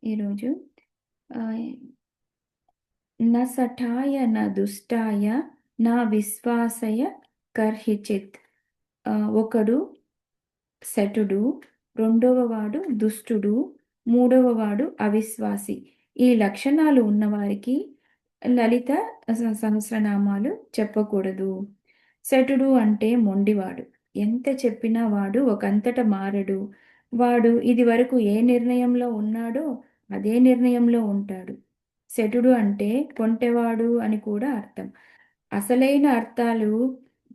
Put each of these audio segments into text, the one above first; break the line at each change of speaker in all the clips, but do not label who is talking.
ఈరోజు ఆహ్, న సఠాయ న దుష్టాయ నా విశ్వాసయ కర్హిచిత్. ఒకడు శఠుడు, రెండవ వాడు దుష్టుడు, మూడవ వాడు అవిశ్వాసి. ఈ లక్షణాలు ఉన్నవారికి లలిత సహస్రనామాలు చెప్పకూడదు. శఠుడు అంటే మొండివాడు. ఎంత చెప్పినా వాడు ఒకంతట మారడు. వాడు ఇదివరకు ఏ నిర్ణయంలో ఉన్నాడో అదే నిర్ణయంలో ఉంటాడు. శఠుడు అంటే కొంటెవాడు అని కూడా అర్థం. అసలైన అర్థాలు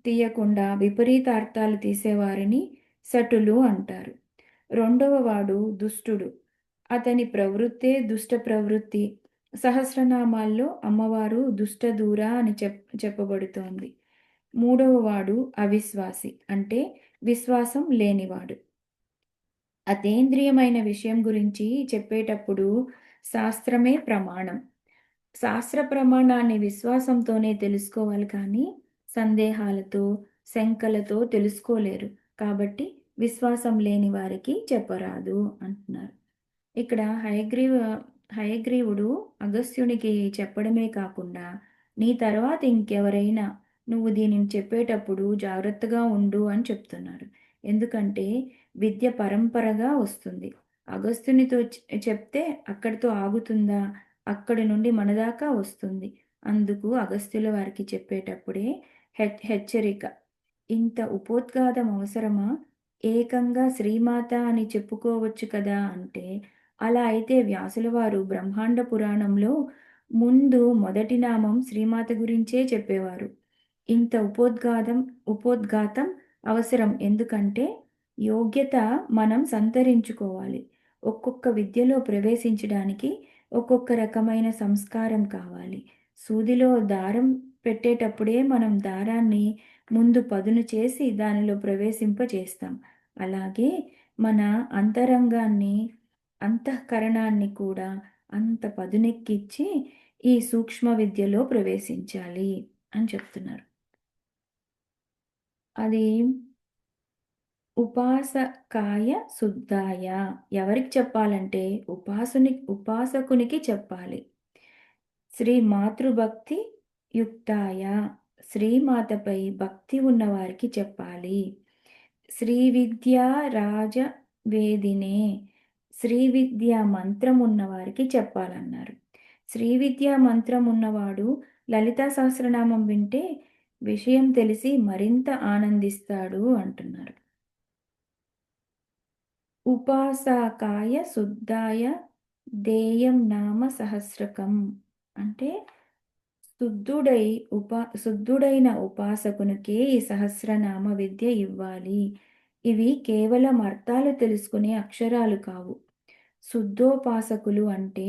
తీయకుండా విపరీత అర్థాలు తీసేవారిని శఠులు అంటారు. రెండవ వాడు దుష్టుడు. అతని ప్రవృత్తే దుష్ట ప్రవృత్తి. సహస్రనామాల్లో అమ్మవారు దుష్టదూర అని చెప్పబడుతోంది. మూడవ వాడు అవిశ్వాసి అంటే విశ్వాసం లేనివాడు. అతీంద్రియమైన విషయం గురించి చెప్పేటప్పుడు శాస్త్రమే ప్రమాణం. శాస్త్ర ప్రమాణాన్ని విశ్వాసంతోనే తెలుసుకోవాలి కానీ సందేహాలతో, శంకలతో తెలుసుకోలేరు. కాబట్టి విశ్వాసం లేని వారికి చెప్పరాదు అంటున్నారు. ఇక్కడ హయగ్రీవుడు అగస్త్యునికి చెప్పడమే కాకుండా, నీ తర్వాత ఇంకెవరైనా నువ్వు దీనిని చెప్పేటప్పుడు జాగ్రత్తగా ఉండు అని చెప్తున్నారు. ఎందుకంటే విద్య పరంపరగా వస్తుంది. అగస్త్యునితో చెప్తే అక్కడితో ఆగుతుందా? అక్కడి నుండి మనదాకా వస్తుంది. అందుకు అగస్త్యుల వారికి చెప్పేటప్పుడే హెచ్చరిక. ఇంత ఉపోద్ఘాతం అవసరమా? ఏకంగా శ్రీమాత అని చెప్పుకోవచ్చు కదా అంటే, అలా అయితే వ్యాసుల వారు బ్రహ్మాండ పురాణంలో ముందు మొదటి నామం శ్రీమాత గురించే చెప్పేవారు. ఇంత ఉపోద్ఘాతం అవసరం ఎందుకంటే యోగ్యత మనం సంతరించుకోవాలి. ఒక్కొక్క విద్యలో ప్రవేశించడానికి ఒక్కొక్క రకమైన సంస్కారం కావాలి. సూదిలో దారం పెట్టేటప్పుడే మనం దారాన్ని ముందు పదును చేసి దానిలో ప్రవేశింపచేస్తాం. అలాగే మన అంతరంగాన్ని, అంతఃకరణాన్ని కూడా అంత పదునెక్కిచ్చి ఈ సూక్ష్మ విద్యలో ప్రవేశించాలి అని చెప్తున్నారు. అది ఉపాసకాయ శుద్ధాయ. ఎవరికి చెప్పాలంటే ఉపాసకునికి చెప్పాలి. శ్రీ మాతృభక్తి యుక్తాయ. శ్రీమాతపై భక్తి ఉన్నవారికి చెప్పాలి. శ్రీ విద్యా రాజవేదినే. శ్రీ విద్యా మంత్రం ఉన్నవారికి చెప్పాలన్నారు. శ్రీ విద్యా మంత్రం ఉన్నవాడు లలితా సహస్రనామం వింటే విషయం తెలిసి మరింత ఆనందిస్తాడు అంటున్నారు. ఉపాసకాయ శుద్ధాయ దేయం నామ సహస్రకం అంటే శుద్ధుడైన ఉపాసకునికే ఈ సహస్రనామ విద్య ఇవ్వాలి. ఇవి కేవలం అర్థాలు తెలుసుకునే అక్షరాలు కావు. శుద్ధోపాసకులు అంటే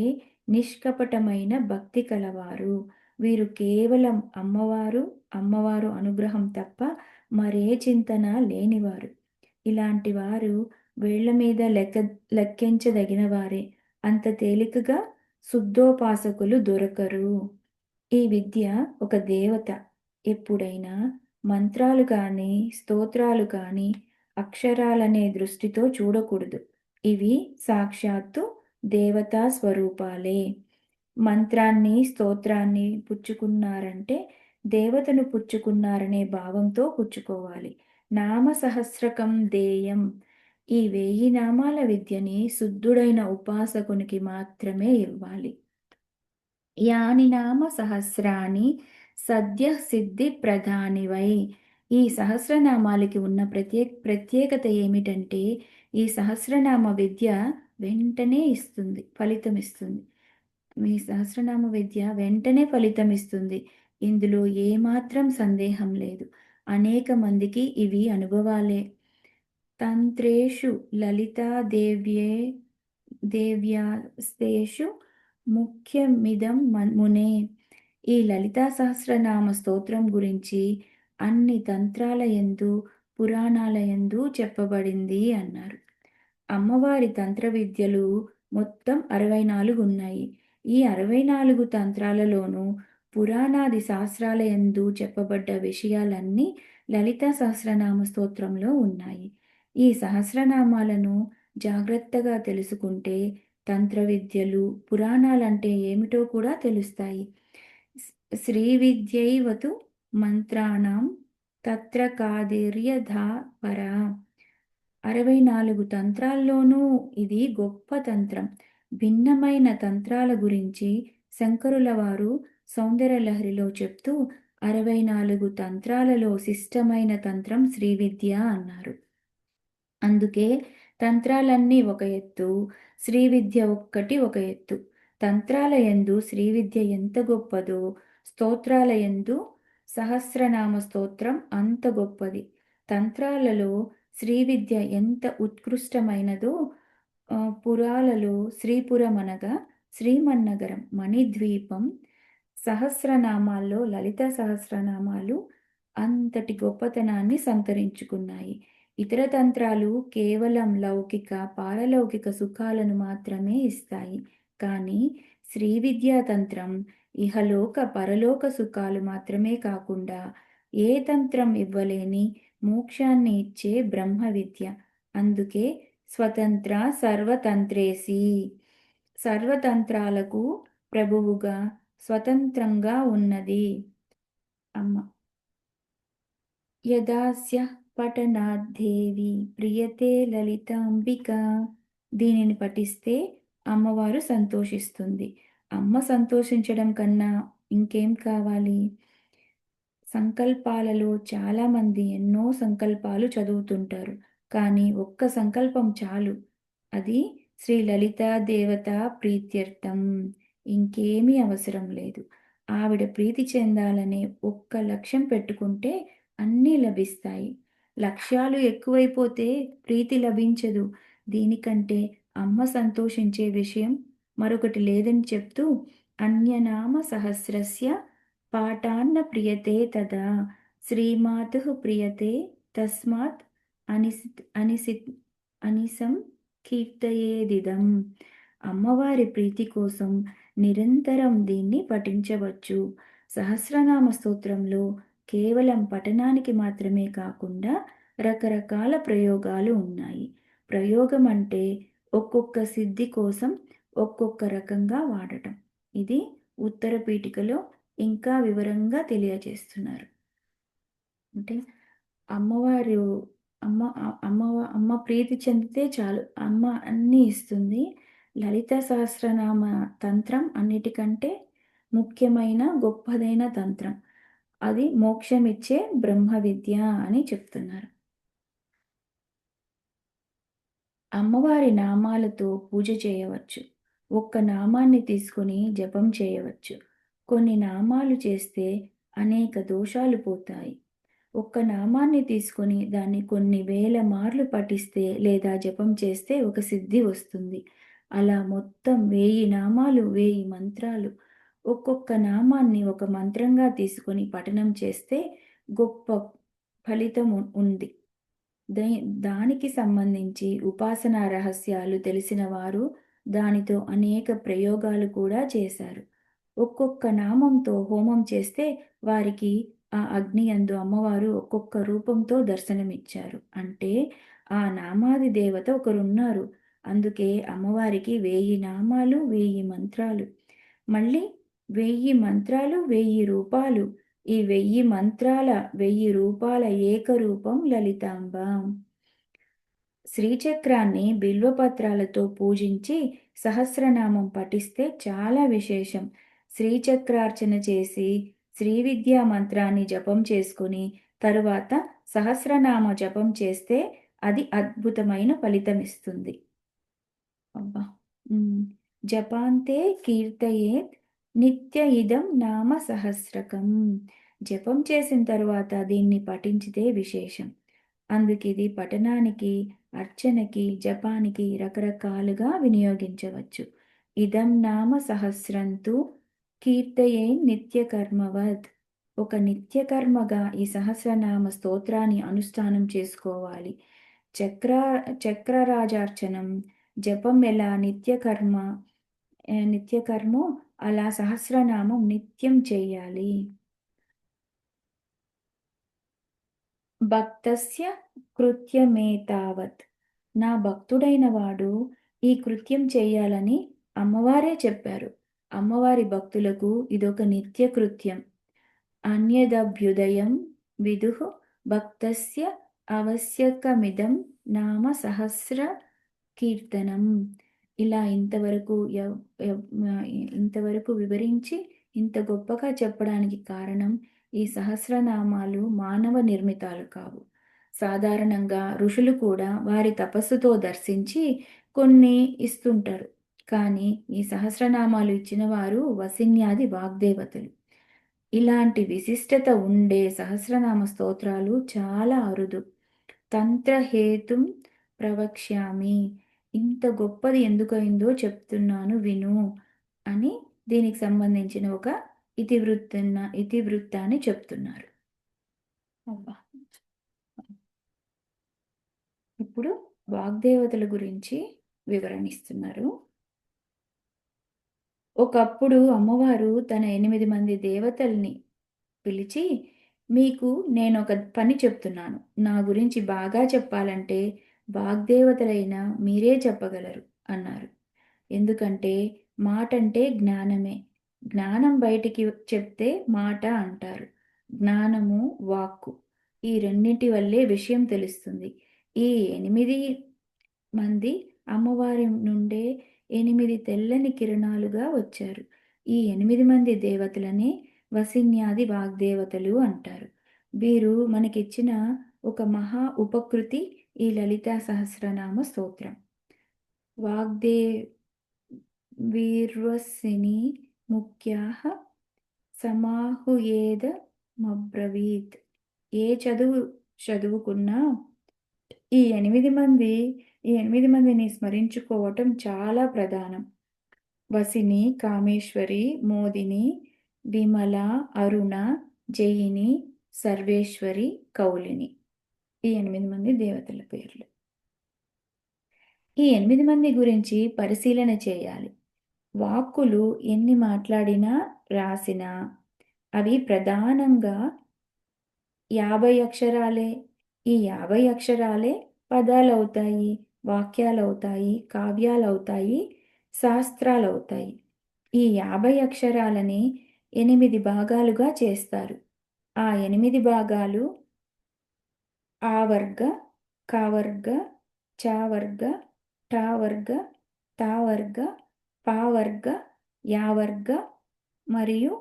నిష్కపటమైన భక్తి కలవారు. వీరు కేవలం అమ్మవారు అనుగ్రహం తప్ప మరే చింతన లేనివారు. ఇలాంటి వారు వేళ్ల మీద లెక్కించదగిన వారే. అంత తేలికగా శుద్ధోపాసకులు దొరకరు. ఈ విద్య ఒక దేవత. ఎప్పుడైనా మంత్రాలు కానీ, స్తోత్రాలు కానీ, అక్షరాలనే దృష్టితో చూడకూడదు. ఇవి సాక్షాత్తు దేవతా స్వరూపాలే. మంత్రాన్ని, స్తోత్రాన్ని పుచ్చుకున్నారంటే దేవతను పుచ్చుకున్నారనే భావంతో పుచ్చుకోవాలి. నామ సహస్రకం దేయం. ఈ 1000 నామాల విద్యని శుద్ధుడైన ఉపాసకునికి మాత్రమే ఇవ్వాలి. యాని నామ సహస్రాని సద్యః సిద్ధి ప్రధానివై. ఈ సహస్రనామాలకి ఉన్న ప్రత్యేకత ఏమిటంటే ఈ సహస్రనామ విద్య వెంటనే ఫలితమిస్తుంది. ఈ సహస్రనామ విద్య వెంటనే ఫలితమిస్తుంది. ఇందులో ఏమాత్రం సందేహం లేదు. అనేక మందికి ఇవి అనుభవాలే. తంత్రేషు దేవ్యాస్తేషు ముఖ్యమిదం మునే. ఈ లలితా సహస్రనామ స్తోత్రం గురించి అన్ని తంత్రాల యందు, పురాణాల యందు చెప్పబడింది అన్నారు. అమ్మవారి తంత్ర విద్యలు మొత్తం 64 ఉన్నాయి. ఈ 64 తంత్రాలలోనూ పురాణాది శాస్త్రాల యందు చెప్పబడ్డ విషయాలన్నీ లలితా సహస్రనామ స్తోత్రంలో ఉన్నాయి. ఈ సహస్రనామాలను జాగ్రత్తగా తెలుసుకుంటే తంత్ర విద్యలు, పురాణాలంటే ఏమిటో కూడా తెలుస్తాయి. స్ శ్రీ విద్యైవతు మంత్రాణం తత్ర కాదిర్యధా పరా. 64 తంత్రాల్లోనూ ఇది గొప్ప తంత్రం. భిన్నమైన తంత్రాల గురించి శంకరుల వారు సౌందర్యలహరిలో చెప్తూ 64 తంత్రాలలో శిష్టమైన తంత్రం శ్రీవిద్య అన్నారు. అందుకే తంత్రాలన్నీ ఒక ఎత్తు, శ్రీవిద్య ఒక్కటి ఒక ఎత్తు. తంత్రాల యందు శ్రీవిద్య ఎంత గొప్పదో, స్తోత్రాల యందు సహస్రనామ స్తోత్రం అంత గొప్పది. తంత్రాలలో శ్రీవిద్య ఎంత ఉత్కృష్టమైనదో పురాలలో శ్రీపురం అనగా శ్రీమన్నగరం, మణిద్వీపం, సహస్రనామాల్లో లలిత సహస్రనామాలు అంతటి గొప్పతనాన్ని సంతరించుకున్నాయి. ఇతర తంత్రాలు కేవలం లౌకిక, పారలౌకిక సుఖాలను మాత్రమే ఇస్తాయి. కానీ శ్రీ విద్యా తంత్రం ఇహలోక, పరలోక సుఖాలు మాత్రమే కాకుండా ఏ తంత్రం ఇవ్వలేని మోక్షాన్ని ఇచ్చే బ్రహ్మ విద్య. అందుకే స్వతంత్ర సర్వతంత్రేసి, సర్వతంత్రాలకు ప్రభువుగా స్వతంత్రంగా ఉన్నది అమ్మ. యదాస్యః పఠనాద్దేవి ప్రియతే లలితాంబిక. దీనిని పఠిస్తే అమ్మవారు సంతోషిస్తుంది. అమ్మ సంతోషించడం కన్నా ఇంకేం కావాలి? సంకల్పాలలో చాలామంది ఎన్నో సంకల్పాలు చదువుతుంటారు. కానీ ఒక్క సంకల్పం చాలు. అది శ్రీ లలితా దేవత ప్రీత్యర్థం. ఇంకేమీ అవసరం లేదు. ఆవిడ ప్రీతి చెందాలనే ఒక్క లక్ష్యం పెట్టుకుంటే అన్నీ లభిస్తాయి. లక్ష్యాలు ఎక్కువైపోతే ప్రీతి లభించదు. దీనికంటే అమ్మ సంతోషించే విషయం మరొకటి లేదని చెప్తూ అన్యనామ సహస్రస్య పాఠాన్న ప్రియతే తదా శ్రీమాతుః ప్రియతే తస్మాత్ అనిసం కీర్తయేదిదం. అమ్మవారి ప్రీతి కోసం నిరంతరం దీన్ని పఠించవచ్చు. సహస్రనామ స్తోత్రంలో కేవలం పఠనానికి మాత్రమే కాకుండా రకరకాల ప్రయోగాలు ఉన్నాయి. ప్రయోగం అంటే ఒక్కొక్క సిద్ధి కోసం ఒక్కొక్క రకంగా వాడటం. ఇది ఉత్తర పీఠికలో ఇంకా వివరంగా తెలియజేస్తున్నారు. అంటే అమ్మవారు అమ్మ ప్రీతి చెందితే చాలు. అమ్మ అన్నీ ఇస్తుంది. లలిత సహస్రనామ తంత్రం అన్నిటికంటే ముఖ్యమైన, గొప్పదైన తంత్రం. అది మోక్షమిచ్చే బ్రహ్మ విద్య అని చెప్తున్నారు. అమ్మవారి నామాలతో పూజ చేయవచ్చు. ఒక్క నామాన్ని తీసుకొని జపం చేయవచ్చు. కొన్ని నామాలు చేస్తే అనేక దోషాలు పోతాయి. ఒక్క నామాన్ని తీసుకొని దాన్ని కొన్ని వేల మార్లు పఠిస్తే లేదా జపం చేస్తే ఒక సిద్ధి వస్తుంది. అలా మొత్తం 1000 నామాలు, 1000 మంత్రాలు. ఒక్కొక్క నామాన్ని ఒక మంత్రంగా తీసుకొని పఠనం చేస్తే గొప్ప ఫలితం ఉంది. దే దానికి సంబంధించి ఉపాసనా రహస్యాలు తెలిసిన వారు దానితో అనేక ప్రయోగాలు కూడా చేశారు. ఒక్కొక్క నామంతో హోమం చేస్తే వారికి ఆ అగ్ని యందు అమ్మవారు ఒక్కొక్క రూపంతో దర్శనమిచ్చారు. అంటే ఆ నామాది దేవత ఒకరున్నారు. అందుకే అమ్మవారికి 1000 నామాలు, 1000 మంత్రాలు. మళ్ళీ 1000 మంత్రాలు, 1000 రూపాలు. ఈ 1000 మంత్రాల, 1000 రూపాల ఏకరూపం లలితాంబ. శ్రీచక్రాన్ని బిల్వపత్రాలతో పూజించి సహస్రనామం పఠిస్తే చాలా విశేషం. శ్రీచక్రార్చన చేసి శ్రీవిద్యా మంత్రాన్ని జపం చేసుకుని తరువాత సహస్రనామ జపం చేస్తే అది అద్భుతమైన ఫలితమిస్తుంది. అబ్బా! జపాంతే కీర్తయేత్ నిత్య ఇదం నామ సహస్రకం. జపం చేసిన తరువాత దీన్ని పఠించితే విశేషం. అందుకిది పఠనానికి, అర్చనకి, జపానికి రకరకాలుగా వినియోగించవచ్చు. ఇదం నామ సహస్రంతు కీర్తయేన్ నిత్యకర్మవద్. ఒక నిత్యకర్మగా ఈ సహస్రనామ స్తోత్రాన్ని అనుష్ఠానం చేసుకోవాలి. చక్రరాజార్చనం, జపం ఎలా నిత్యకర్మో అలా సహస్రనామం నిత్యం చెయ్యాలి. భక్తస్య కృత్యమేతావత్. నా భక్తుడైన వాడు ఈ కృత్యం చేయాలని అమ్మవారే చెప్పారు. అమ్మవారి భక్తులకు ఇదొక నిత్య కృత్యం. అన్యదభ్యుదయం విదుః భక్తస్య ఆవశ్యకమిదం నామ సహస్ర కీర్తనం. ఇలా ఇంతవరకు వివరించి ఇంత గొప్పగా చెప్పడానికి కారణం ఈ సహస్రనామాలు మానవ నిర్మితాలు కావు. సాధారణంగా ఋషులు కూడా వారి తపస్సుతో దర్శించి కొన్ని ఇస్తుంటారు. కానీ ఈ సహస్రనామాలు ఇచ్చిన వారు వసిన్యాది వాగ్దేవతలు. ఇలాంటి విశిష్టత ఉండే సహస్రనామ స్తోత్రాలు చాలా అరుదు. తంత్రహేతుం ప్రవక్ష్యామి. ఇంత గొప్పది ఎందుకయిందో చెప్తున్నాను విను అని దీనికి సంబంధించిన ఒక ఇతివృత్తాన్ని చెప్తున్నారు. అబ్బా! ఇప్పుడు వాగ్దేవతల గురించి వివరణిస్తున్నారు. ఒకప్పుడు అమ్మవారు తన 8 మంది దేవతల్ని పిలిచి, మీకు నేనొక పని చెప్తున్నాను. నా గురించి బాగా చెప్పాలంటే వాగ్దేవతలైన మీరే చెప్పగలరు అన్నారు. ఎందుకంటే మాటంటే జ్ఞానమే. జ్ఞానం బయటికి చెప్తే మాట అంటారు. జ్ఞానము, వాక్కు. ఈ రెండింటి వల్లే విషయం తెలుస్తుంది. ఈ 8 మంది అమ్మవారి నుండే 8 తెల్లని కిరణాలుగా వచ్చారు. ఈ 8 మంది దేవతలనే వసిన్యాది వాగ్దేవతలు అంటారు. వీరు మనకిచ్చిన ఒక మహా ఉపకృతి ఈ లలితా సహస్రనామ స్తోత్రం. వాగ్దేవీర్వసిని ముఖ్యాః సమాహుయేదమబ్రవీత్. ఏ చదువుకున్నా ఈ 8 మందిని స్మరించుకోవటం చాలా ప్రధానం. వసిని, కామేశ్వరి, మోదిని, విమల, అరుణ, జయిని, సర్వేశ్వరి, కౌలిని. ఈ 8 మంది దేవతల పేర్లు. ఈ 8 మంది గురించి పరిశీలన చేయాలి. వాక్కులు ఎన్ని మాట్లాడినా, రాసినా అవి ప్రధానంగా 50 అక్షరాలే. ఈ 50 అక్షరాలే పదాలవుతాయి, వాక్యాలవుతాయి, కావ్యాలవుతాయి, శాస్త్రాలవుతాయి. ఈ 50 అక్షరాలని 8 భాగాలుగా చేస్తారు. ఆ 8 భాగాలు ఆవర్గ, కావర్గ, చావర్గ, టావర్గ, తావర్గ, పావర్గ, యావర్గ మరియు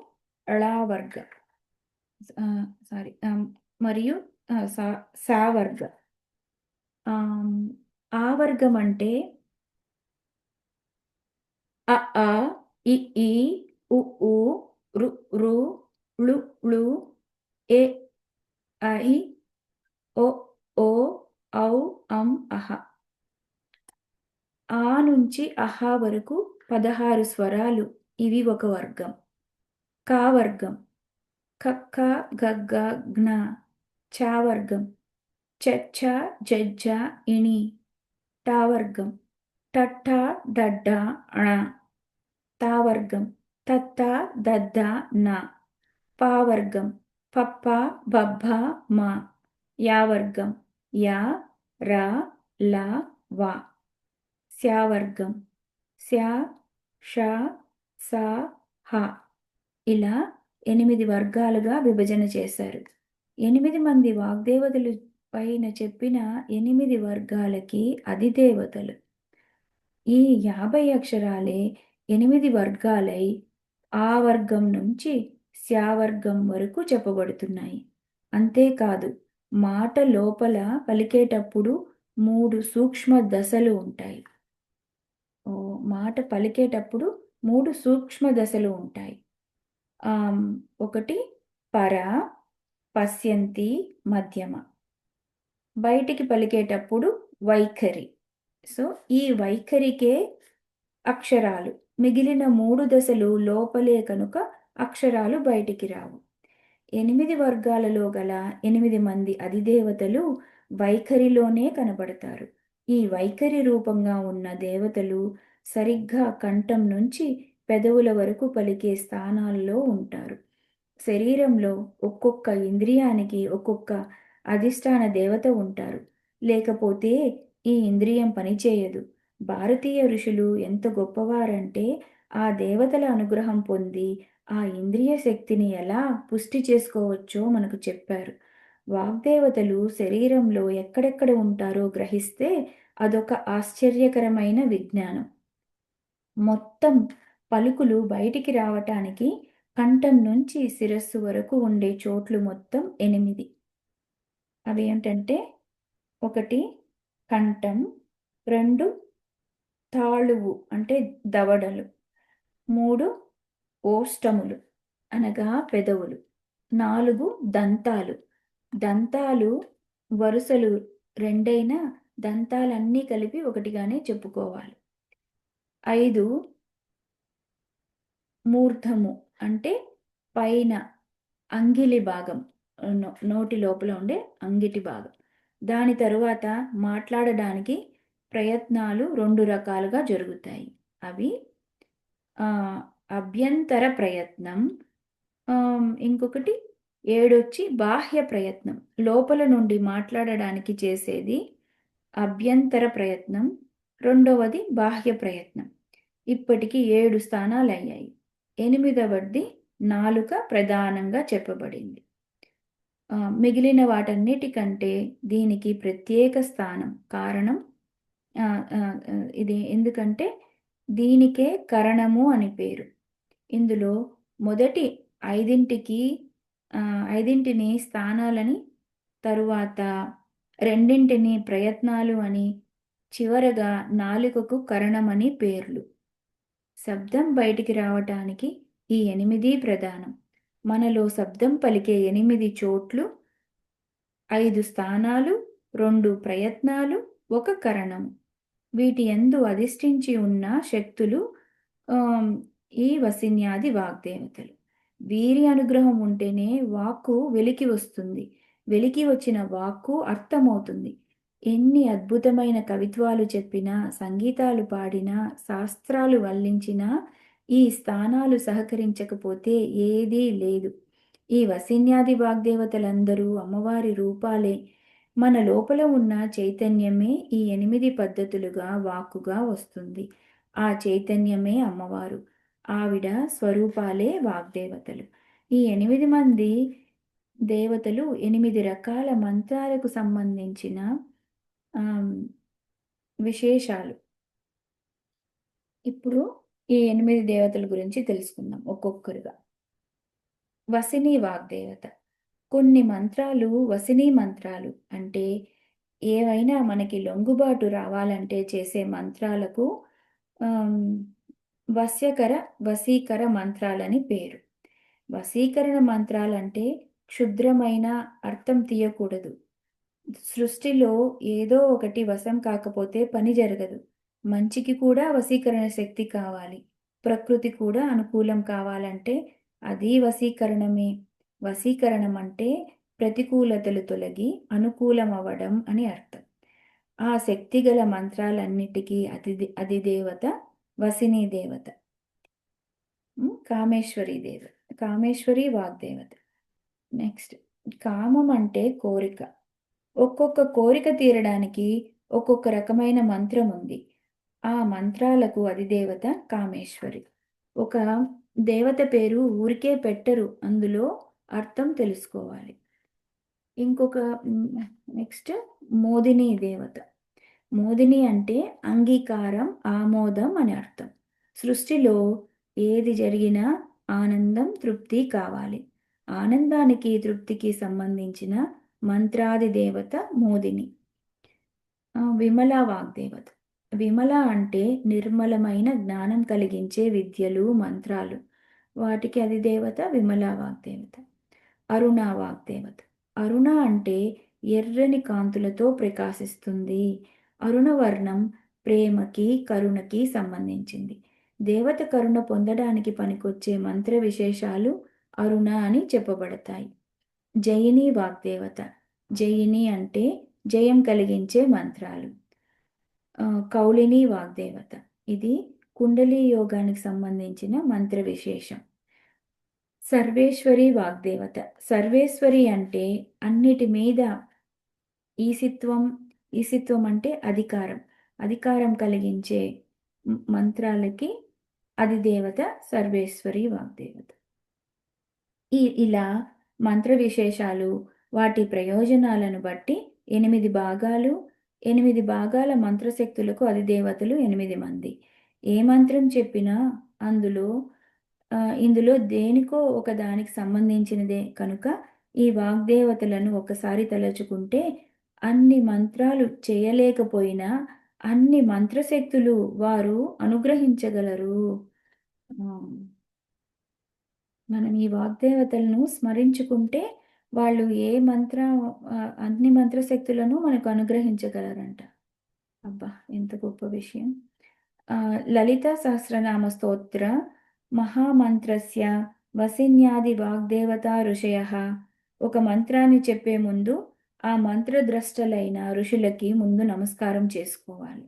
ళావర్గ. మరియు సావర్గ. ఆవర్గం అంటే అ, ఆ, ఇ, ఈ, ఉ, ఊ, రు, రు, ళు, ళు, ఎ, ఐ, ఒ, ఓ, ఔ, అం, అహ. ఆ నుంచి అహా వరకు 16 స్వరాలు. ఇవి ఒక వర్గం. కా వర్గం కక్క, గగ్గ, జ్ఞ. చ వర్గం చచ్చ, జజ్జ, ఇణి. ట వర్గం టట్ట, డడ్డ, ణ. తా వర్గం తత్త, దద్ద, న. పా వర్గం పప్ప, బబ్బ, మ. యా వర్గం యా, ర, ల, వ. స్యా వర్గం స్యా, ష, స, హ. ఇలా 8 వర్గాలుగా విభజన చేశారు. 8 మంది వాగ్దేవతలు పైన చెప్పిన 8 వర్గాలకి అధిదేవతలు. ఈ 50 అక్షరాలే 8 వర్గాలై ఆ వర్గం నుంచి శ్యావర్గం వరకు చెప్పబడుతున్నాయి. అంతేకాదు మాట లోపల పలికేటప్పుడు 3 సూక్ష్మ దశలు ఉంటాయి. మాట పలికేటప్పుడు 3 సూక్ష్మ దశలు ఉంటాయి. ఒకటి పర, పశ్యంతి, మధ్యమ. బయటికి పలికేటప్పుడు వైఖరి. సో ఈ వైఖరికే అక్షరాలు. మిగిలిన 3 దశలు లోపలే కనుక అక్షరాలు బయటికి రావు. 8 వర్గాలలో గల 8 మంది అధిదేవతలు వైఖరిలోనే కనబడతారు. ఈ వైఖరి రూపంగా ఉన్న దేవతలు సరిగ్గా కంఠం నుంచి పెదవుల వరకు పలికే స్థానాల్లో ఉంటారు. శరీరంలో ఒక్కొక్క ఇంద్రియానికి ఒక్కొక్క అధిష్టాన దేవత ఉంటారు. లేకపోతే ఈ ఇంద్రియం పనిచేయదు. భారతీయ ఋషులు ఎంత గొప్పవారంటే ఆ దేవతల అనుగ్రహం పొంది ఆ ఇంద్రియ శక్తిని ఎలా పుష్టి చేసుకోవచ్చో మనకు చెప్పారు. వాగ్దేవతలు శరీరంలో ఎక్కడెక్కడ ఉంటారో గ్రహిస్తే అదొక ఆశ్చర్యకరమైన విజ్ఞానం. మొత్తం పలుకులు బయటికి రావటానికి కంఠం నుంచి శిరస్సు వరకు ఉండే చోట్లు మొత్తం 8. అవేంటంటే 1 కంఠం, 2 తాళువు అంటే దవడలు, 3 ఓష్టములు అనగా పెదవులు, 4 దంతాలు. దంతాలు వరుసలు రెండైనా దంతాలన్నీ కలిపి ఒకటిగానే చెప్పుకోవాలి. 5 మూర్ధము అంటే పైన అంగిలి భాగం. నోటి లోపల ఉండే అంగిటి భాగం. దాని తరువాత మాట్లాడడానికి ప్రయత్నాలు 2 రకాలుగా జరుగుతాయి. అవి అభ్యంతర ప్రయత్నం. ఇంకొకటి 7 బాహ్య ప్రయత్నం. లోపల నుండి మాట్లాడడానికి చేసేది అభ్యంతర ప్రయత్నం. రెండవది బాహ్య ప్రయత్నం. ఇప్పటికి 7 స్థానాలయ్యాయి. 8వది నాలుక ప్రధానంగా చెప్పబడింది. మిగిలిన వాటన్నిటికంటే దీనికి ప్రత్యేక స్థానం. కారణం ఇది ఎందుకంటే దీనికే కరణము అని పేరు. ఇందులో మొదటి 5ని స్థానాలని, తరువాత 2 ప్రయత్నాలు అని, చివరగా నాలుకకు కరణమని పేర్లు. శబ్దం బయటికి రావటానికి ఈ 8 ప్రధానం. మనలో శబ్దం పలికే 8 చోట్లు, 5 స్థానాలు, 2 ప్రయత్నాలు, 1 కరణము. వీటి యందు అధిష్ఠించి ఉన్న శక్తులు ఈ వసిన్యాది వాగ్దేవతలు. వీరి అనుగ్రహం ఉంటేనే వాక్కు వెలికి వస్తుంది. వెలికి వచ్చిన వాక్కు అర్థమవుతుంది. ఎన్ని అద్భుతమైన కవిత్వాలు చెప్పినా, సంగీతాలు పాడినా, శాస్త్రాలు వల్లించినా ఈ స్థానాలు సహకరించకపోతే ఏదీ లేదు. ఈ వసిన్యాది వాగ్దేవతలందరూ అమ్మవారి రూపాలే. మన లోపల ఉన్న చైతన్యమే ఈ 8 పద్ధతులుగా వాక్కుగా వస్తుంది. ఆ చైతన్యమే అమ్మవారు. ఆవిడ స్వరూపాలే వాగ్దేవతలు. ఈ 8 మంది దేవతలు 8 రకాల మంత్రాలకు సంబంధించిన విశేషాలు. ఇప్పుడు ఈ 8 దేవతల గురించి తెలుసుకుందాం ఒక్కొక్కరుగా. వసిని వాగ్దేవత. కొన్ని మంత్రాలు వసిని మంత్రాలు అంటే ఏవైనా మనకి లొంగుబాటు రావాలంటే చేసే మంత్రాలకు వశీకర మంత్రాలని పేరు. వశీకరణ మంత్రాలంటే క్షుద్రమైన అర్థం తీయకూడదు. సృష్టిలో ఏదో ఒకటి వశం కాకపోతే పని జరగదు. మంచికి కూడా వశీకరణ శక్తి కావాలి. ప్రకృతి కూడా అనుకూలం కావాలంటే అది వశీకరణమే. వశీకరణం అంటే ప్రతికూలతలు తొలగి అనుకూలమవ్వడం అని అర్థం. ఆ శక్తిగల మంత్రాలన్నిటికీ అధిదేవత వసినీ దేవత. కామేశ్వరీ దేవత, కామేశ్వరి వాగ్దేవత. నెక్స్ట్ కామం అంటే కోరిక. ఒక్కొక్క కోరిక తీరడానికి ఒక్కొక్క రకమైన మంత్రం ఉంది. ఆ మంత్రాలకు అధిదేవత కామేశ్వరి. ఒక దేవత పేరు ఊరికే పెట్టరు, అందులో అర్థం తెలుసుకోవాలి. ఇంకొక నెక్స్ట్ మోదిని దేవత. మోదిని అంటే అంగీకారం, ఆమోదం అని అర్థం. సృష్టిలో ఏది జరిగినా ఆనందం, తృప్తి కావాలి. ఆనందానికి, తృప్తికి సంబంధించిన మంత్రాది దేవత మోదిని. విమల వాగ్దేవత. విమల అంటే నిర్మలమైన జ్ఞానం కలిగించే విద్యలు, మంత్రాలు. వాటికి అధిదేవత విమల వాగ్దేవత. అరుణ వాగ్దేవత. అరుణ అంటే ఎర్రని కాంతులతో ప్రకాశిస్తుంది. అరుణవర్ణం ప్రేమకి, కరుణకి సంబంధించింది. దేవత కరుణ పొందడానికి పనికొచ్చే మంత్ర విశేషాలు అరుణ అని చెప్పబడతాయి. జయిని వాగ్దేవత. జయిని అంటే జయం కలిగించే మంత్రాలు. కౌలిని వాగ్దేవత. ఇది కుండలి యోగానికి సంబంధించిన మంత్ర విశేషం. సర్వేశ్వరి వాగ్దేవత. సర్వేశ్వరి అంటే అన్నిటి మీద ఈసిత్వం. ఈసిత్వం అంటే అధికారం. అధికారం కలిగించే మంత్రాలకి అధిదేవత సర్వేశ్వరి వాగ్దేవత. ఇలా మంత్ర విశేషాలు, వాటి ప్రయోజనాలను బట్టి 8 భాగాలు, 8 భాగాల మంత్రశక్తులకు అధిదేవతలు 8 మంది. ఏ మంత్రం చెప్పినా అందులో ఇందులో దేనికో ఒక దానికి సంబంధించినదే కనుక ఈ వాగ్దేవతలను ఒకసారి తలుచుకుంటే అన్ని మంత్రాలు చేయలేకపోయినా అన్ని మంత్రశక్తులు వారు అనుగ్రహించగలరు. మనం ఈ వాగ్దేవతలను స్మరించుకుంటే వాళ్ళు అన్ని మంత్రశక్తులను మనకు అనుగ్రహించగలరంట. అబ్బా! ఎంత గొప్ప విషయం. లలితా సహస్రనామ స్తోత్ర మహామంత్రస్య వసిన్యాది వాగ్దేవతా ఋషయః. ఒక మంత్రాన్ని చెప్పే ముందు ఆ మంత్రద్రష్టలైన ఋషులకి ముందు నమస్కారం చేసుకోవాలి.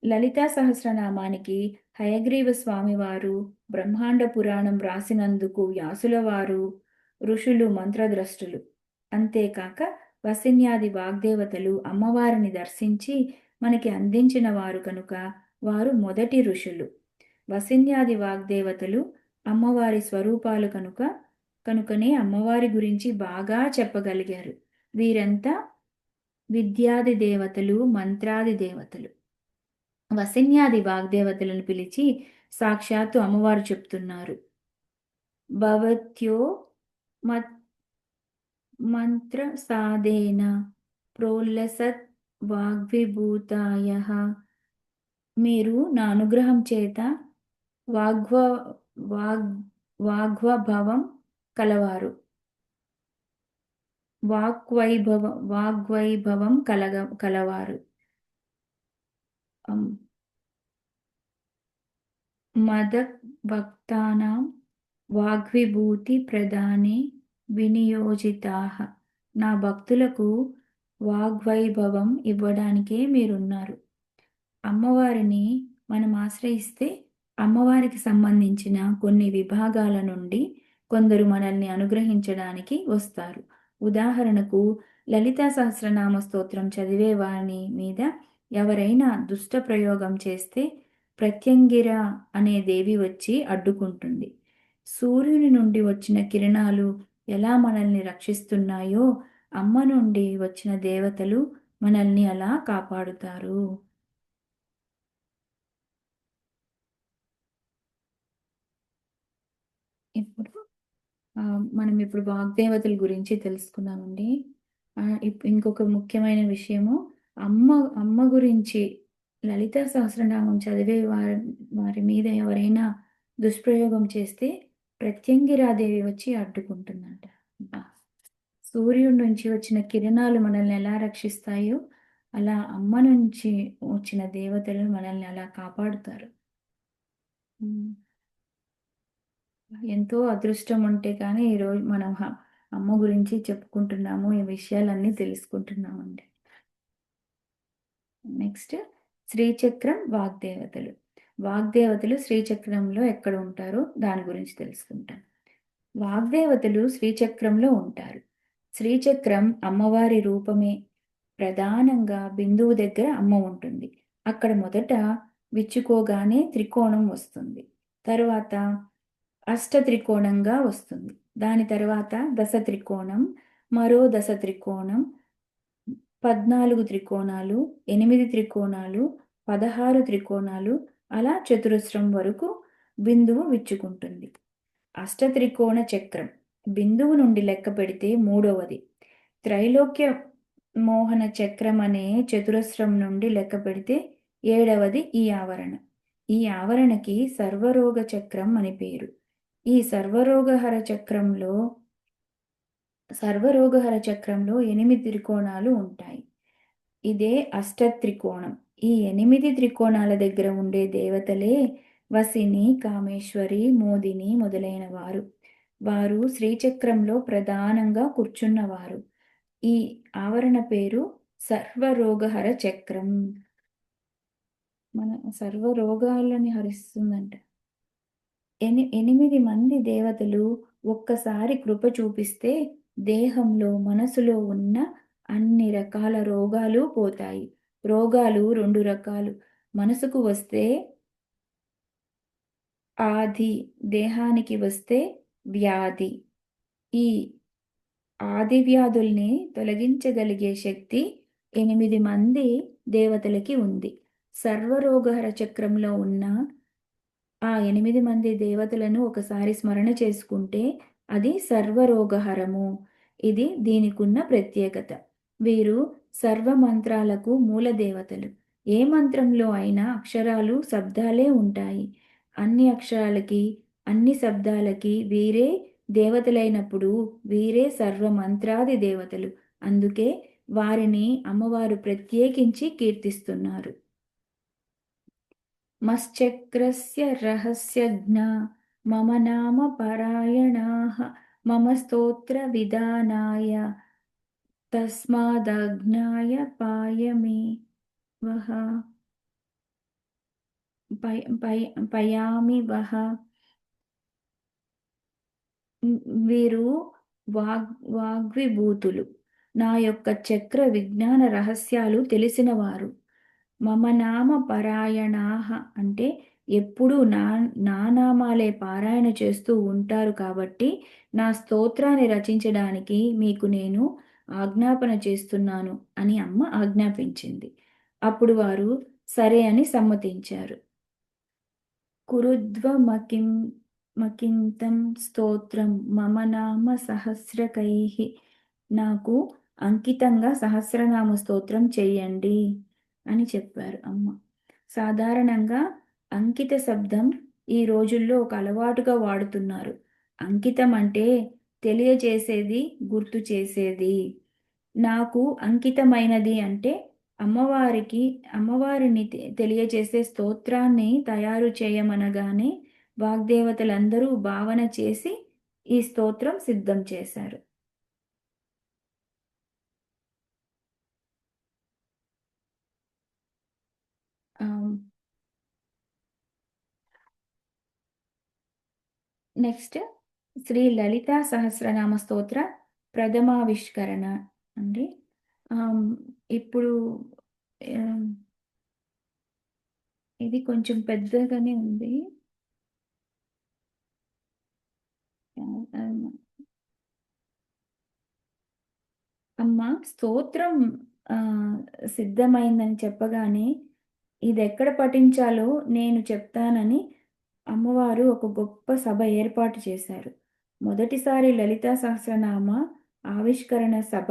లలితా సహస్రనామానికి హయగ్రీవ స్వామివారు బ్రహ్మాండ పురాణం రాసినందుకు వ్యాసుల వారు ఋషులు మంత్రద్రష్టులు. అంతేకాక వసిన్యాది వాగ్దేవతలు అమ్మవారిని దర్శించి మనకి అందించిన వారు కనుక వారు మొదటి ఋషులు. వసిన్యాది వాగ్దేవతలు అమ్మవారి స్వరూపాలు కనుకనే అమ్మవారి గురించి బాగా చెప్పగలిగారు. వీరంతా విద్యాది దేవతలు, మంత్రాది దేవతలు. వసిన్యాది వాగ్దేవతలను పిలిచి సాక్షాత్తు అమ్మవారు చెప్తున్నారు. భవత్యో మంత్ర సాధేన ప్రోల్లసత్ వాగ్విభూతాయః. మీరు నా అనుగ్రహం చేత వాగ్వభవం కలవారు, వాగ్వైభవం కలవారు. మదభక్తానాం వాగ్విభూతి ప్రదానే వినియోజితాః. నా భక్తులకు వాగ్వైభవం ఇవ్వడానికే మీరున్నారు. అమ్మవారిని మనం ఆశ్రయిస్తే అమ్మవారికి సంబంధించిన కొన్ని విభాగాల నుండి కొందరు మనల్ని అనుగ్రహించడానికి వస్తారు. ఉదాహరణకు లలితా సహస్రనామ స్తోత్రం చదివే వారి మీద ఎవరైనా దుష్ట ప్రయోగం చేస్తే ప్రత్యంగిర అనే దేవి వచ్చి అడ్డుకుంటుంది. సూర్యుని నుండి వచ్చిన కిరణాలు ఎలా మనల్ని రక్షిస్తున్నాయో అమ్మ నుండి వచ్చిన దేవతలు మనల్ని అలా కాపాడుతారు. మనం ఇప్పుడు వాగ్దేవతల గురించి తెలుసుకున్నామండి. ఇంకొక ముఖ్యమైన విషయము అమ్మ గురించి లలితా సహస్రనామం చదివే వారి మీద ఎవరైనా దుష్ప్రయోగం చేస్తే ప్రత్యంగిరాదేవి వచ్చి అడ్డుకుంటుందంట. సూర్యుడి నుంచి వచ్చిన కిరణాలు మనల్ని ఎలా రక్షిస్తాయో అలా అమ్మ నుంచి వచ్చిన దేవతలు మనల్ని అలా కాపాడుతారు. ఎంతో అదృష్టం ఉంటే కానీ ఈరోజు మనం అమ్మ గురించి చెప్పుకుంటున్నాము, ఈ విషయాలన్నీ తెలుసుకుంటున్నామండి. నెక్స్ట్ శ్రీచక్రం వాగ్దేవతలు. వాగ్దేవతలు శ్రీచక్రంలో ఎక్కడ ఉంటారో దాని గురించి తెలుసుకుంటాం. వాగ్దేవతలు శ్రీచక్రంలో ఉంటారు. శ్రీచక్రం అమ్మవారి రూపమే. ప్రధానంగా బిందువు దగ్గర అమ్మ ఉంటుంది. అక్కడ మొదట విచ్చుకోగానే త్రికోణం వస్తుంది. తరువాత అష్ట త్రికోణంగా వస్తుంది. దాని తర్వాత దశ త్రికోణం, మరో దశ త్రికోణం, 14 త్రికోణాలు, 8 త్రికోణాలు, 16 త్రికోణాలు, అలా చతురస్రం వరకు బిందువు విచ్చుకుంటుంది. అష్టత్రికోణ చక్రం బిందువు నుండి లెక్క పెడితే 3వది. త్రైలోక్య మోహన చక్రం అనే చతురస్రం నుండి లెక్క పెడితే 7వది ఈ ఆవరణ. ఈ ఆవరణకి సర్వరోగ చక్రం అని పేరు. ఈ సర్వరోగహర చక్రంలో 8 త్రికోణాలు ఉంటాయి. ఇదే అష్టత్రికోణం. ఈ 8 త్రికోణాల దగ్గర ఉండే దేవతలే వసిని, కామేశ్వరి, మోదిని మొదలైన వారు. వారు శ్రీచక్రంలో ప్రధానంగా కూర్చున్నవారు. ఈ ఆవరణ పేరు సర్వరోగహర చక్రం. మన సర్వరోగాలని హరిస్తుందంట. 8 మంది దేవతలు ఒక్కసారి కృప చూపిస్తే దేహంలో, మనసులో ఉన్న అన్ని రకాల రోగాలు పోతాయి. రోగాలు 2 రకాలు. మనసుకు వస్తే ఆది, దేహానికి వస్తే వ్యాధి. ఈ ఆది వ్యాధుల్ని తొలగించగలిగే శక్తి 8 మంది దేవతలకి ఉంది. సర్వరోగహర చక్రంలో ఉన్న ఆ 8 మంది దేవతలను ఒకసారి స్మరణ చేసుకుంటే అది సర్వరోగహరము. ఇది దీనికున్న ప్రత్యేకత. వీరు సర్వ మంత్రాలకు మూల దేవతలు. ఏ మంత్రంలో అయినా అక్షరాలు, శబ్దాలే ఉంటాయి. అన్ని అక్షరాలకి, అన్ని శబ్దాలకి వీరే దేవతలైనప్పుడు వీరే సర్వ మంత్రాది దేవతలు. అందుకే వారిని అమ్మవారు ప్రత్యేకించి కీర్తిస్తున్నారు. మశ్చక్రస్య రహస్యజ్ఞా మమ నామ పరాయణాః మమ స్తోత్ర విధానాయ తస్మాదజ్ఞాయ పాయమే వః పయామి వః. వీరు వాగ్విభూతులు. నా యొక్క చక్ర విజ్ఞాన రహస్యాలు తెలిసినవారు. మమ నామ పరాయణాః అంటే ఎప్పుడూ నా నామాలే పారాయణ చేస్తూ ఉంటారు కాబట్టి, నా స్తోత్రాన్ని రచించడానికి మీకు నేను ఆజ్ఞాపన చేస్తున్నాను అని అమ్మ ఆజ్ఞాపించింది. అప్పుడు వారు సరే అని సమ్మతించారు. మకింతం స్తోత్రం మమ నామ సహస్రకైః. నాకు అంకితంగా సహస్రనామ స్తోత్రం చెయ్యండి అని చెప్పారు అమ్మ. సాధారణంగా అంకిత శబ్దం ఈ రోజుల్లో ఒక అలవాటుగా వాడుతున్నారు. అంకితం అంటే తెలియజేసేది, గుర్తు చేసేది. నాకు అంకితమైనది అంటే అమ్మవారిని తెలియజేసే స్తోత్రాన్ని తయారు చేయమనగానే వాగ్దేవతలందరూ భావన చేసి ఈ స్తోత్రం సిద్ధం చేశారు. ఆహ్, నెక్స్ట్ శ్రీ లలితా సహస్రనామ స్తోత్ర ప్రథమావిష్కరణ అండి. ఆహ్, ఇప్పుడు ఆహ్, ఇది కొంచెం పెద్దగానే ఉంది. ఆహ్, అమ్మ స్తోత్రం ఆహ్, సిద్ధమైందని చెప్పగానే ఇదెక్కడ పఠించాలో నేను చెప్తానని అమ్మవారు ఒక గొప్ప సభ ఏర్పాటు చేశారు. మొదటిసారి లలితా సహస్రనామ ఆవిష్కరణ సభ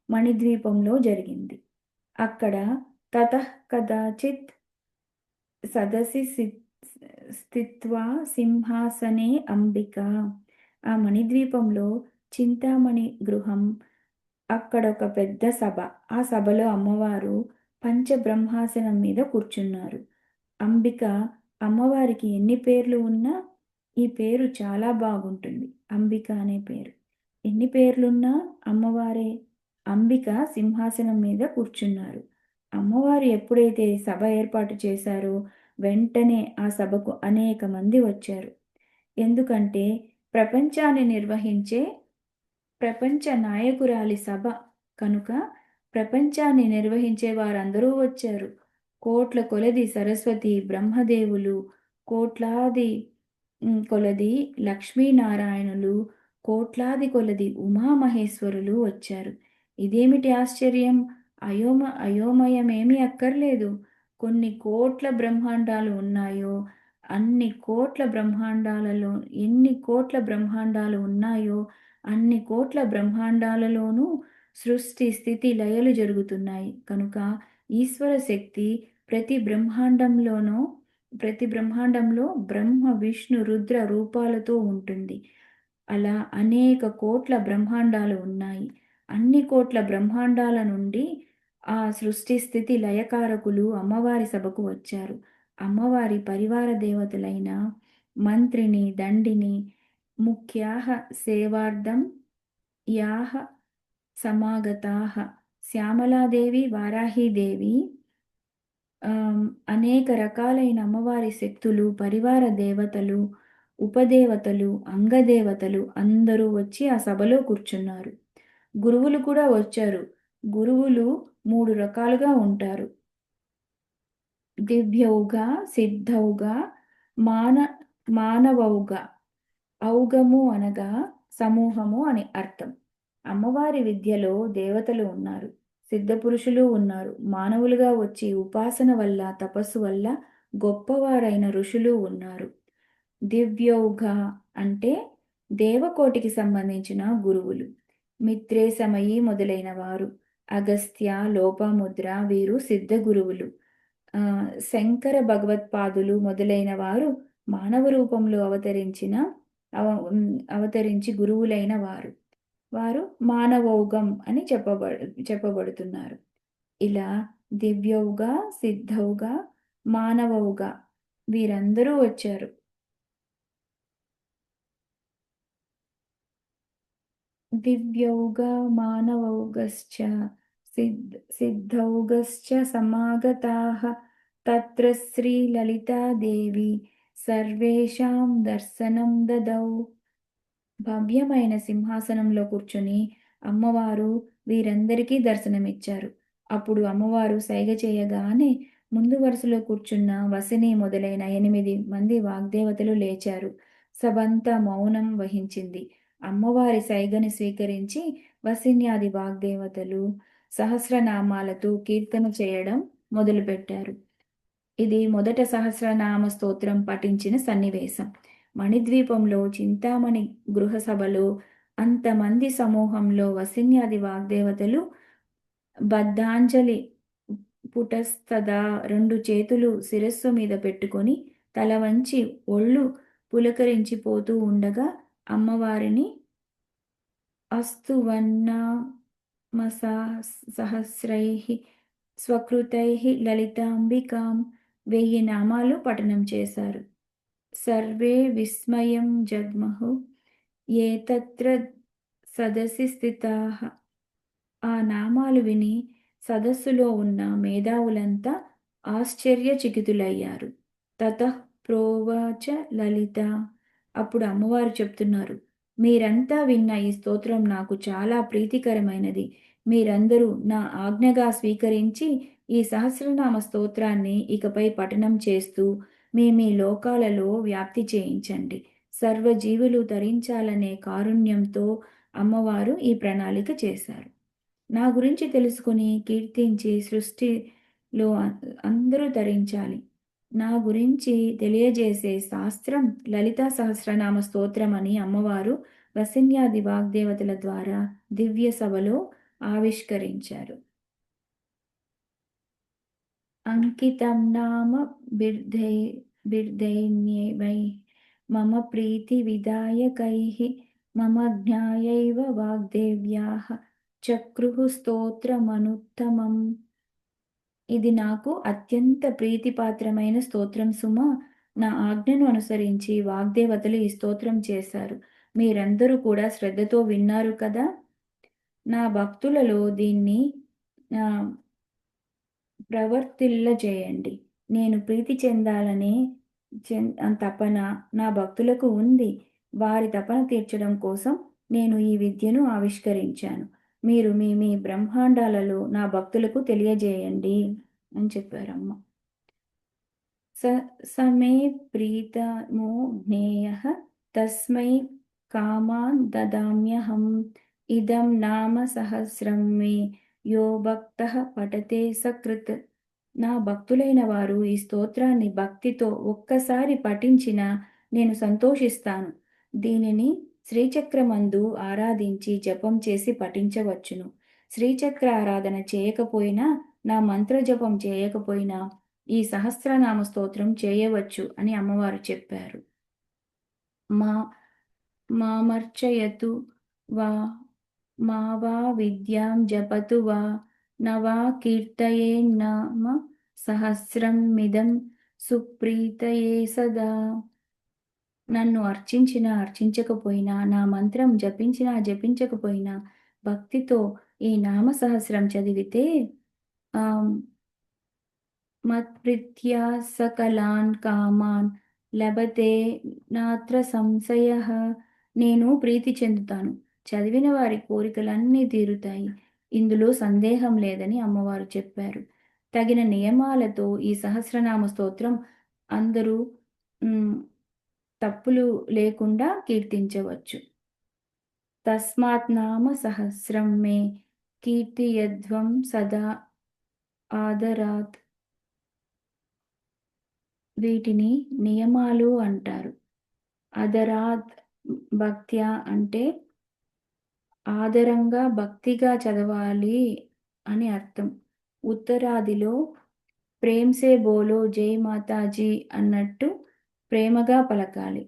మణిద్వీపంలో జరిగింది. అక్కడ తతః కదాచిత్ సదసి స్థిత్వా సింహాసనే అంబిక. ఆ మణిద్వీపంలో చింతామణి గృహం. అక్కడొక పెద్ద సభ. ఆ సభలో అమ్మవారు పంచబ్రహ్మాసనం మీద కూర్చున్నారు. అంబిక అమ్మవారికి ఎన్ని పేర్లు ఉన్నా ఈ పేరు చాలా బాగుంటుంది. అంబిక అనే పేరు. ఎన్ని పేర్లున్నా అమ్మవారే. అంబిక సింహాసనం మీద కూర్చున్నారు. అమ్మవారు ఎప్పుడైతే సభ ఏర్పాటు చేశారో వెంటనే ఆ సభకు అనేక మంది వచ్చారు. ఎందుకంటే ప్రపంచాన్ని నిర్వహించే ప్రపంచ నాయకురాలి సభ కనుక ప్రపంచాన్ని నిర్వహించే వారందరూ వచ్చారు. కోట్ల కొలది సరస్వతి, బ్రహ్మదేవులు, కోట్లాది కొలది లక్ష్మీనారాయణులు, కోట్లాది కొలది ఉమామహేశ్వరులు వచ్చారు. ఇదేమిటి ఆశ్చర్యం! అయోమయమేమీ అక్కర్లేదు. కొన్ని కోట్ల బ్రహ్మాండాలు ఉన్నాయో, అన్ని కోట్ల బ్రహ్మాండాలలో ఎన్ని కోట్ల బ్రహ్మాండాలు ఉన్నాయో, అన్ని కోట్ల బ్రహ్మాండాలలోనూ సృష్టి, స్థితి, లయలు జరుగుతున్నాయి. కనుక ఈశ్వర శక్తి ప్రతి బ్రహ్మాండంలోనూ ప్రతి బ్రహ్మాండంలో బ్రహ్మ, విష్ణు, రుద్ర రూపాలతో ఉంటుంది. అలా అనేక కోట్ల బ్రహ్మాండాలు ఉన్నాయి. అన్ని కోట్ల బ్రహ్మాండాల నుండి ఆ సృష్టి, స్థితి, లయకారకులు అమ్మవారి సభకు వచ్చారు. అమ్మవారి పరివార దేవతలైన మంత్రిని, దండిని, ముఖ్యాః సేవార్థం యాః సమాగతాః శ్యామలాదేవి, వారాహీదేవి అనేక రకాలైన అమ్మవారి శక్తులు, పరివార దేవతలు, ఉపదేవతలు, అంగదేవతలు అందరూ వచ్చి ఆ సభలో కూర్చున్నారు. గురువులు కూడా వచ్చారు. గురువులు 3 రకాలుగా ఉంటారు. దివ్యౌగా, సిద్ధౌగా, మాన మానవౌగా. ఔగము అనగా సమూహము అని అర్థం. అమ్మవారి విద్యలో దేవతలు ఉన్నారు. సిద్ధపురుషులు ఉన్నారు. మానవులుగా వచ్చి ఉపాసన వల్ల, తపస్సు వల్ల గొప్పవారైన ఋషులు ఉన్నారు. దివ్యౌఘ అంటే దేవకోటికి సంబంధించిన గురువులు. మిత్రేశమయి మొదలైన వారు. అగస్త్య, లోపాముద్ర వీరు సిద్ధ గురువులు. శంకర భగవత్పాదులు మొదలైన వారు మానవ రూపంలో అవతరించి గురువులైన వారు. వారు మానవౌగం అని చెప్పబడుతున్నారు. ఇలా దివ్యౌగా, సిద్ధౌగా, మానవౌగా వీరందరూ వచ్చారు. దివ్యౌగా మానవౌగశ్చ సిద్ధౌగశ్చ సమాగతాః తత్ర శ్రీలలితాదేవి సర్వేషాం దర్శనం దదౌ. భవ్యమైన సింహాసనంలో కూర్చుని అమ్మవారు వీరందరికీ దర్శనమిచ్చారు. అప్పుడు అమ్మవారు సైగ చేయగానే ముందు వరుసలో కూర్చున్న వసిని మొదలైన 8 మంది వాగ్దేవతలు లేచారు. సభంతా మౌనం వహించింది. అమ్మవారి సైగని స్వీకరించి వసిన్యాది వాగ్దేవతలు సహస్రనామాలతో కీర్తన చేయడం మొదలుపెట్టారు. ఇది మొదట సహస్రనామ స్తోత్రం పఠించిన సన్నివేశం. మణిద్వీపంలో చింతామణి గృహసభలో అంతమంది సమూహంలో వసిన్యాది వాగ్దేవతలు బద్ధాంజలి పుటస్తదా 2 చేతులు శిరస్సు మీద పెట్టుకొని తల వంచి ఒళ్ళు పులకరించిపోతూ ఉండగా అమ్మవారిని అస్తువన్నామసహస్రైః స్వకృతైః లలితాంబికాం 1000 నామాలు పఠనం చేశారు. సర్వే విస్మయం జగ్మహు ఏ తత్ర సదసి స్థితాః. ఆ నామాలు విని సదస్సులో ఉన్న మేధావులంతా ఆశ్చర్యచకితులయ్యారు. తతః ప్రోవాచ లలిత. అప్పుడు అమ్మవారు చెప్తున్నారు, మీరంతా విన్న ఈ స్తోత్రం నాకు చాలా ప్రీతికరమైనది. మీరందరూ నా ఆజ్ఞగా స్వీకరించి ఈ సహస్రనామ స్తోత్రాన్ని ఇకపై పఠనం చేస్తూ మీ మీ లోకాలలో వ్యాప్తి చేయించండి. సర్వజీవులు తరించాలనే కారుణ్యంతో అమ్మవారు ఈ ప్రణాళిక చేశారు. నా గురించి తెలుసుకుని కీర్తించి సృష్టిలో అందరూ తరించాలి. నా గురించి తెలియజేసే శాస్త్రం లలితా సహస్రనామ స్తోత్రం అని అమ్మవారు వసిన్యాది వాగ్దేవతల ద్వారా దివ్య సభలో ఆవిష్కరించారు. అంకితం నామ బిర్ధైర్న్యై మమ ప్రీతి విదాయకైః మమ జ్ఞాయైవ వాగ్దేవ్యాః చక్రుః స్తోత్రమనుత్తమం. ఇది నాకు అత్యంత ప్రీతిపాత్రమైన స్తోత్రం సుమా. నా ఆజ్ఞను అనుసరించి వాగ్దేవతలు ఈ స్తోత్రం చేశారు. మీరందరూ కూడా శ్రద్ధతో విన్నారు కదా. నా భక్తులలో దీన్ని ప్రవర్తిల్లజేయండి. నేను ప్రీతి చెందాలనే తపన నా భక్తులకు ఉంది. వారి తపన తీర్చడం కోసం నేను ఈ విద్యను ఆవిష్కరించాను. మీరు మీ మీ బ్రహ్మాండాలలో నా భక్తులకు తెలియజేయండి అని చెప్పారమ్మ. సమే ప్రీతమో జ్ఞేయః తస్మై కామాన్ దదామ్యహం ఇదం నామ సహస్రం మే యో భక్తః పఠతే సకృత్. నా భక్తులైన వారు ఈ స్తోత్రాన్ని భక్తితో ఒక్కసారి పఠించినా నేను సంతోషిస్తాను. దీనిని శ్రీచక్రమందు ఆరాధించి జపం చేసి పఠించవచ్చును. శ్రీచక్ర ఆరాధన చేయకపోయినా, నా మంత్ర జపం చేయకపోయినా ఈ సహస్రనామ స్తోత్రం చేయవచ్చు అని అమ్మవారు చెప్పారు. మా మామర్చయతు వా మా వా విద్యాం జపతు వా న వా కీర్తయేన్నామ సహస్రం మిదం సుప్రీతయే సదా. నన్ను అర్చించినా అర్చించకపోయినా, నా మంత్రం జపించినా జపించకపోయినా భక్తితో ఈ నామ సహస్రం చదివితే మత్ప్రీత్యా సకలాన్ కామాన్ లభతే నాత్ర సంశయః. నేను ప్రీతి చెందుతాను. చదివిన వారి కోరికలన్నీ తీరుతాయి. ఇందులో సందేహం లేదని అమ్మవారు చెప్పారు. తగిన నియమాలతో ఈ సహస్రనామ స్తోత్రం అందరూ హ్మ్. తప్పులు లేకుండా కీర్తించవచ్చు. తస్మాత్ నామ సహస్రం మే కీర్తయధ్వం సదా ఆదరాత్. వీటిని నియమాలు అంటారు. అదరాత్ భక్త్యా అంటే ఆదరంగా, భక్తిగా చదవాలి అని అర్థం. ఉత్తరాదిలో ప్రేమ్ సే బోలో జై మాతాజీ అన్నట్టు ప్రేమగా పలకాలి.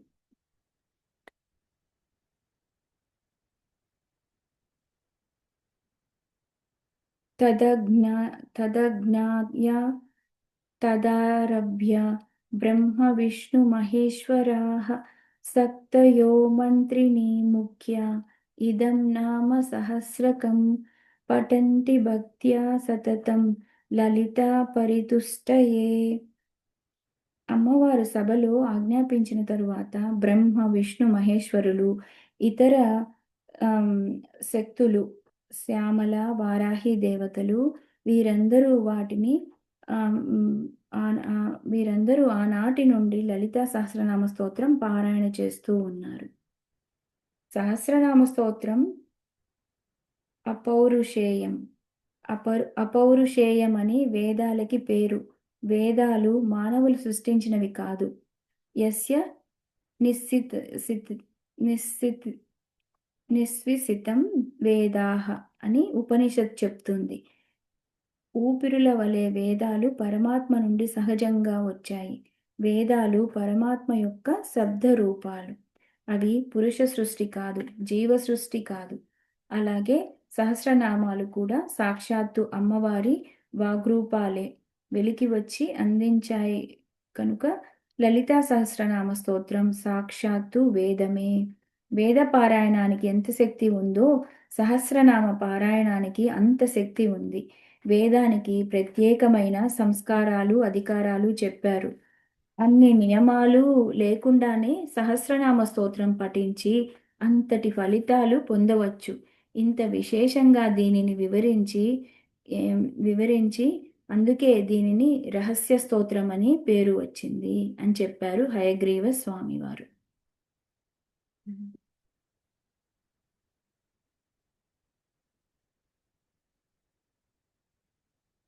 తదజ్ఞా తదజ్ఞాయ తదారభ్య బ్రహ్మ విష్ణు మహేశ్వరాः సక్తయో మంత్రిణీ ముఖ్య ఇదం నామ సహస్రకం పఠంతి భక్త్యా సతతం లలితా పరితుష్టయే. అమ్మవారు సభలో ఆజ్ఞాపించిన తరువాత బ్రహ్మ, విష్ణు, మహేశ్వరులు, ఇతర ఆమ్, శక్తులు, శ్యామల, వారాహి దేవతలు వీరందరూ వాటిని ఆమ్, వీరందరూ ఆనాటి నుండి లలితా సహస్రనామ స్తోత్రం పారాయణ చేస్తూ ఉన్నారు. సహస్రనామ స్తోత్రం అపౌరుషేయం. అపౌరుషేయమని వేదాలకి పేరు. వేదాలు మానవులు సృష్టించినవి కాదు. యస్య నిశ్సిత్ సిత్ నిశ్సిత్ నిస్విసితం వేదాః అని ఉపనిషత్ చెప్తుంది. ఊపిరుల వలె వేదాలు పరమాత్మ నుండి సహజంగా వచ్చాయి. వేదాలు పరమాత్మ యొక్క శబ్ద రూపాలు. అవి పురుష సృష్టి కాదు, జీవ సృష్టి కాదు. అలాగే సహస్రనామాలు కూడా సాక్షాత్తు అమ్మవారి వాగ్రూపాలే వెలికి వచ్చి అందించాయి కనుక లలితా సహస్రనామ స్తోత్రం సాక్షాత్తు వేదమే. వేద పారాయణానికి ఎంత శక్తి ఉందో సహస్రనామ పారాయణానికి అంత శక్తి ఉంది. వేదానికి ప్రత్యేకమైన సంస్కారాలు, అధికారాలు చెప్పారు. అన్ని నియమాలు లేకుండానే సహస్రనామ స్తోత్రం పఠించి అంతటి ఫలితాలు పొందవచ్చు. ఇంత విశేషంగా దీనిని వివరించి అందుకే దీనిని రహస్య స్తోత్రం అని పేరు వచ్చింది అని చెప్పారు హయగ్రీవ స్వామివారు.